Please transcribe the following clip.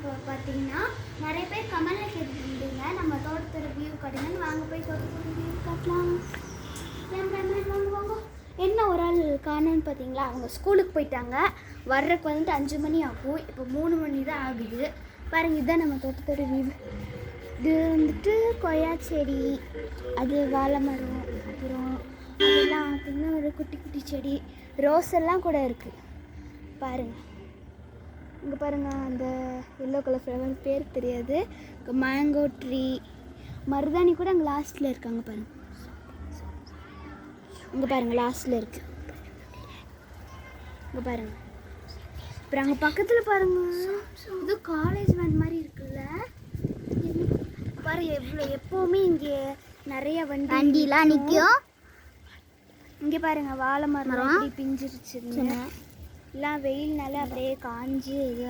இப்போ பார்த்தீங்கன்னா நிறைய பேர் கமெண்ட்ல கேட்டுருந்தீங்க நம்ம தோட்டத்தோட வியூ காட்டுங்கன்னு. வாங்க போய் தோட்டத்தோட வியூ காட்டலாம். வாங்க. என்ன ஒரு ஆள் காணும்னு பார்த்தீங்களா, அவங்க ஸ்கூலுக்கு போயிட்டாங்க. வர்றதுக்கு வந்துட்டு 5 மணி ஆகும். இப்போ 3 மணி தான் ஆகுது. பாருங்க, இதுதான் நம்ம தோட்டத்தோட வியூ. இது வந்துட்டு கொய்யா செடி, அது வாழை மரம், அப்புறம் அதெல்லாம் பார்த்திங்கன்னா ஒரு குட்டி குட்டி செடி, ரோஸ் எல்லாம் கூட இருக்குது. பாருங்கள், இங்கே பாருங்கள், அந்த எல்லோ கலர் ஃப்ளவர் பேர் தெரியாது. மேங்கோ ட்ரீ, மருதாணி கூட அங்கே லாஸ்ட்டில் இருக்காங்க பாருங்கள். இங்கே பாருங்கள், லாஸ்ட்டில் இருக்குது. இங்கே பாருங்கள். அப்புறம் அங்கே பக்கத்தில் பாருங்கள், இது காலேஜ் வேன் மாதிரி இருக்குல்ல. பாரு, எப்போவுமே இங்கே நிறைய வண்டிலாம் நிற்கும். இங்கே பாருங்கள், வாழை மரம் அப்படி பிஞ்சிருச்சு. எல்லாம் வெயில்னால அப்படியே காஞ்சி இது